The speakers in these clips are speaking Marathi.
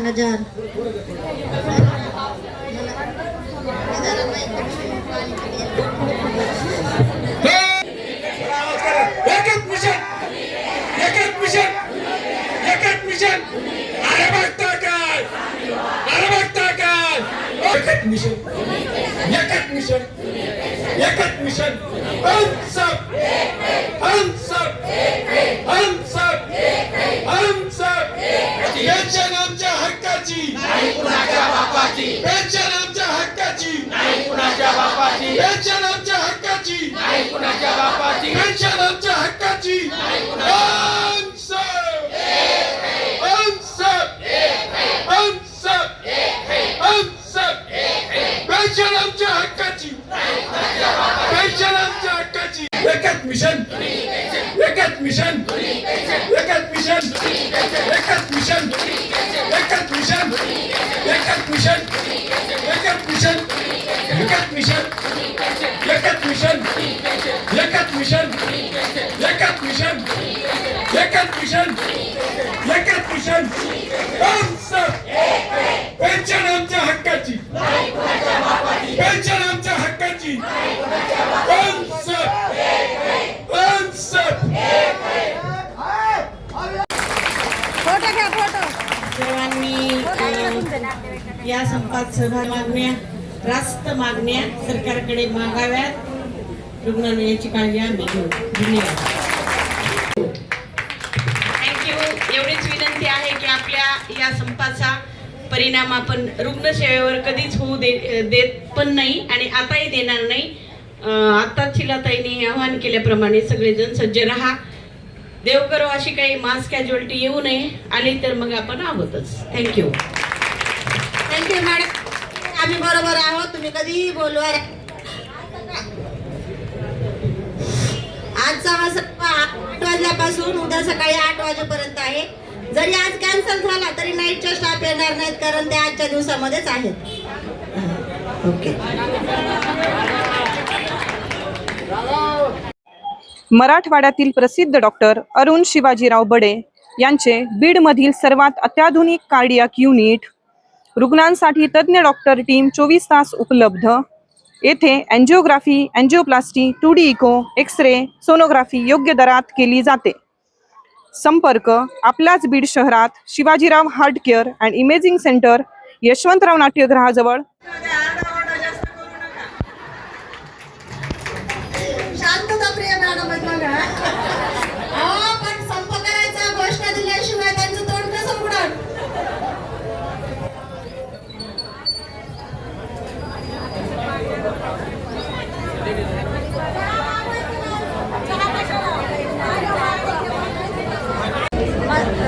हजार पेन्शन आमच्या हक्काची नाही कुणाच्या बापाची, पेन्शन आमच्या हक्काची नाही कुणाच्या बापाची, पेन्शन आमच्या हक्काची नाही कुणाच्या बापाची, पेन्शन आमच्या हक्काची नाही पेन्शन आमच्या हक्काची, पेन्शन आमच्या हक्काची, एकच मिशन एकच मिशन एकच मिशन एकच मिशन एकच मिशन एकच मिशन एकच मिशन एकच मिशन एकच मिशन एकच मिशन एकच मिशन एकच मिशन एकच मिशन पेन्शन आमच्या हक्काची, पेन्शन आमच्या हक्काची, फोटो घ्या फोटो. सर्वांनी या संपात सहभाग मागण्या, रास्त मागण्या सरकारकडे मागाव्यात. रुग्णालयाची काळजी आम्ही घेऊ. धन्यवाद. थँक्यू. एवढीच विनंती आहे की आपल्या या संपाचा परिणाम आपण रुग्णसेवेवर कधीच होऊ देत पण नाही आणि आताही देणार नाही. आता शिलाताईंनी आवाहन केल्याप्रमाणे सगळेजण सज्ज राहा. देव करो अशी काही मास कॅज्युअलिटी येऊ नये. आली तर मग आपण आहोतच. थँक्यू. Thank you madam. आम्ही बरोबर आहोत. तुम्ही कधीही बोलवा. आजचा हा सप्ताह 8 वाजल्यापासून उद्या सकाळी 8 वाजेपर्यंत आहे. जरी आज कॅन्सल झाला तरी नाईटच्या स्टाफ येणार नाहीत कारण ते आजच्या दिवसामध्येच आहेत. ओके. मराठवाड्यातील प्रसिद्ध डॉक्टर अरुण शिवाजीराव बडे यांचे बीडमधील सर्वात अत्याधुनिक कार्डियाक युनिट, रुग्णांसाठी तज्ज्ञ डॉक्टर टीम 24 तास उपलब्ध. येथे angiography, angioplasty, 2D echo, X ray, sonography योग्य दरात केली जाते. संपर्क आपल्याच बीड शहरात Shivajirao heart care and imaging centre, Yashwantrao नाट्यगृहाजवळ. शांतता प्रिय मॅडम आहेत बघा. पण संप करायचा घोषणा दिल्याशिवाय त्यांचं तोंड कसं उघडणार?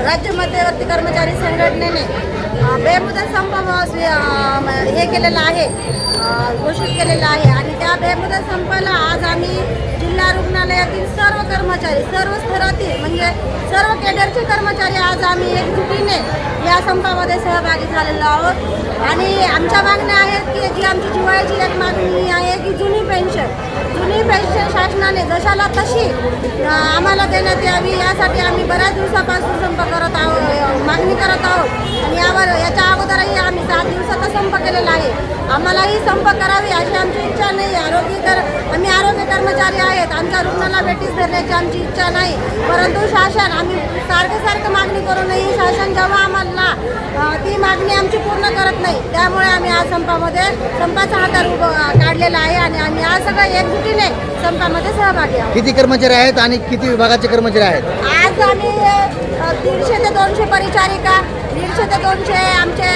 राज्य मध्यवर्ती कर्मचारी संघटनेने बेमुदत संप हे केलेलं आहे, घोषित केलेलं आहे आणि त्या बेमुदत संपाला आज आम्ही जिल्हा रुग्णालयातील सर्व कर्मचारी, सर्व स्तरातील म्हणजे सर्व केडरचे कर्मचारी आज आम्ही एकजुटीने या संपामध्ये सहभागी झालेलो आहोत. आणि आमच्या मागण्या आहेत की जी आमची जिव्हाळ्याची एक मागणी आहे की जुनी पेन्शन शासनाने जशाला तशी आम्हाला देण्यात यावी, यासाठी आम्ही बऱ्याच दिवसापासून संप करत आहोत, मागणी करत आहोत. आणि याच्या अगोदरही आम्ही 7 दिवसाचा संप केलेला आहे. आम्हालाही संप करावी अशी आमची इच्छा नाही. आम्ही आरोग्य कर्मचारी आहेत. आमच्या रुग्णाला भेटीस धरण्याची आमची इच्छा नाही. परंतु शासन आम्ही सारखं मागणी करूनही शासन जेव्हा आम्हाला ती मागणी आमची पूर्ण करत नाही, त्यामुळे आम्ही आज संपाचा हात काढलेला आहे आणि आम्ही आज सगळं एकजुटीने संपामध्ये सहभागी आहोत. किती कर्मचारी आहेत आणि किती विभागाचे कर्मचारी आहेत? आज आम्ही 150 ते 200 परिचारिका, 150 ते 200 आमचे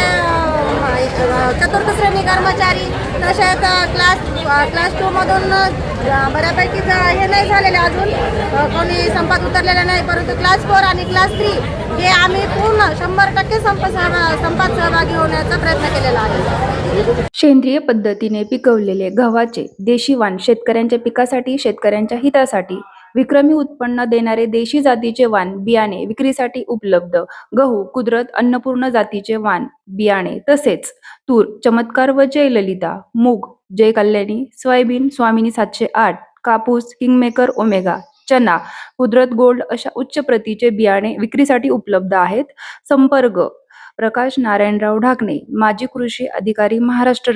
चतुर्थ श्रेणी कर्मचारी, तसेच क्लास 2 मधून बऱ्यापैकी हे नाही झालेले अजून कोणी संपात उतरलेले नाही, परंतु क्लास 4 आणि क्लास 3 हे आम्ही पूर्ण 100% संपात सहभागी होण्याचा प्रयत्न केलेला आहे. सेंद्रिय पद्धतीने पिकवलेले गव्हाचे देशी वाण शेतकऱ्यांच्या पिकासाठी, शेतकऱ्यांच्या हितासाठी विक्रमी उत्पन्न देणारे देशी जातीचे वाण बियाणे विक्रीसाठी उपलब्ध. गहू कुदरत अन्नपूर्ण जातीचे वाण बियाणे, तसेच तूर चमत्कार व जयललिता, मूग जय कल्याणी, सोयाबीन स्वामिनी 708, कापूस किंगमेकर ओमेगा, चना कुदरत गोल्ड अशा उच्च प्रतीचे बियाणे विक्रीसाठी उपलब्ध आहेत. संपर्क प्रकाश नारायणराव ढाकणे, माजी कृषी अधिकारी, महाराष्ट्र